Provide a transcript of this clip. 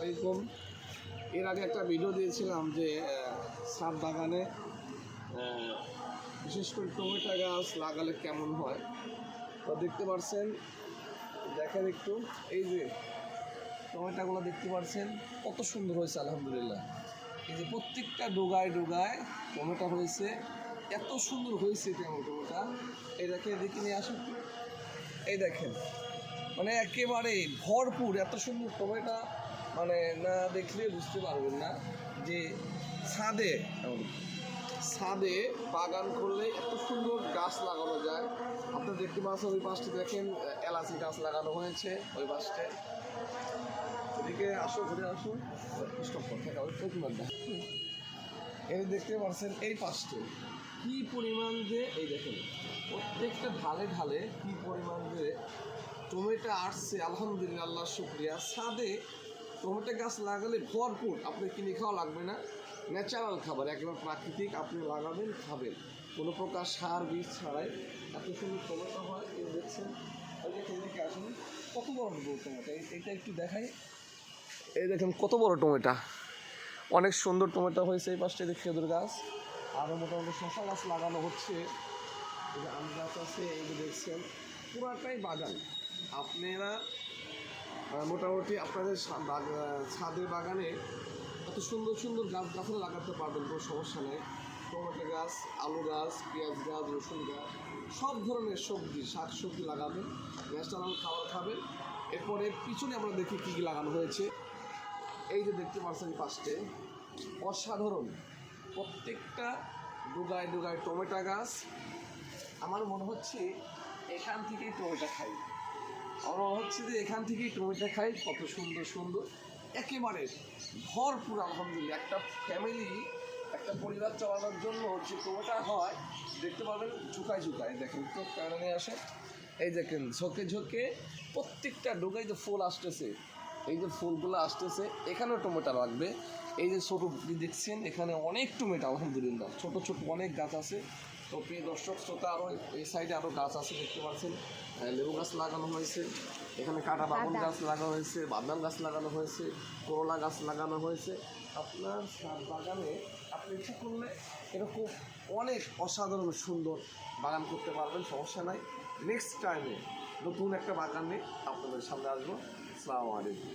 আলাইকুম। এর আগে একটা ভিডিও দিয়েছিলাম যে ছাদ বাগানে বিশেষ করে টমেটো গাছ লাগালে কেমন হয়। তো দেখতে পাচ্ছেন, দেখেন একটু, এই যে টমেটোগুলো দেখতে পাচ্ছেন কত সুন্দর হয়েছে আলহামদুলিল্লাহ। এই যে প্রত্যেকটা ডোগায় ডোগায় টমেটো হয়েছে, এত সুন্দর হয়েছে টমেটোটা। এই দেখেন, এদিকে নিয়ে আসুন, এই দেখেন মানে একেবারে ভরপুর এত সুন্দর টমেটো, মানে না দেখলে বুঝতে পারবেন না যে ছাদে বাগান করলে এত সুন্দর গাছ লাগানো যায়। আপনারা দেখতে পাচ্ছেন ওই পাশটি দেখেন এলাচি গাছ লাগানো হয়েছে, ওই পাশে। এদিকে আসো, ঘুরে আসো, স্টপ করতে এই দেখতে পাচ্ছেন এই পাশটি কি পরিমাণ যে, এই দেখেন প্রত্যেকটা ঢালে ঢালে কি পরিমাণ যে টমেটো আসছে আলহামদুলিল্লাহ, আল্লাহ শুকরিয়া। ছাদে টমেটো গাছ লাগালে ভরপুর, আপনি কিনে খাওয়া লাগবে না, ন্যাচারাল খাবার, একেবারে প্রাকৃতিক, আপনি লাগাবেন খাবেন, কোনো প্রকার সার বীজ ছাড়াই এত সুন্দর টমেটো হয়। এই দেখছেন, ওই দেখেন এদিকে আসুন, কত বড় টমেটো, এইটা একটু দেখাই। এই দেখেন কত বড় টমেটো, অনেক সুন্দর টমেটো হয়েছে। এই পাশটা দেখি খেজুর গাছ, আরও মোটামুটি শশা গাছ লাগানো হচ্ছে, এই যে আম গাছ আছে, এই যে দেখছেন পুরাটাই বাগান। আপনারা মোটামুটি আপনাদের ছাদের বাগানে এত সুন্দর সুন্দর গাছগাছালি লাগাতে পারবেন, কোনো সমস্যা নেই। টমেটো গাছ, আলু গাছ, পেঁয়াজ গাছ, রসুন গাছ, সব ধরনের সবজি, শাক সবজি লাগাবেন, ন্যাচারাল খাবার খাবেন। এরপরে পিছনে আমরা দেখি কী কী লাগানো হয়েছে। এই যে দেখতে পাচ্ছেন পাশে অসাধারণ প্রত্যেকটা ডোগায় ডোগায় টমেটো গাছ। আমার মনে হচ্ছে এখান থেকেই টমেটো খাই, আমার মনে হচ্ছে যে এখান থেকেই টমেটো খাই। কত সুন্দর সুন্দর, একেবারে ভরপুর আলহামদুলিল্লাহ। একটা ফ্যামিলি, একটা পরিবার চালানোর জন্য যে টমেটো হয় দেখতে পাবেন ঝুঁকায় ঝুঁকায়। দেখেন তো কারণে আসে, এই দেখেন ঝোঁকে ঝোঁকে প্রত্যেকটা ডোগায় যে ফুল আসতেছে, এই যে ফুলগুলো আসতেছে, এখানেও টমেটো লাগবে। এই যে ছোটো দেখছেন, এখানে অনেক টমেটো আলহামদুলিল্লাহ, ছোটো ছোটো অনেক গাছ আছে। তো প্রিয় দর্শক শ্রোতা, আরও এই সাইডে আরও গাছ আছে দেখতে পাচ্ছেন, লেবু গাছ লাগানো হয়েছে, এখানে কাটা বাগান গাছ লাগানো হয়েছে, বাদাম গাছ লাগানো হয়েছে, করলা গাছ লাগানো হয়েছে। আপনার বাগানে আপনি ইচ্ছা করলে এরকম অনেক অসাধারণ সুন্দর বাগান করতে পারবেন, সমস্যা নাই। নেক্সট টাইমে নতুন একটা বাগান নিয়ে আপনাদের সামনে আসবো। আসসালামু আলাইকুম।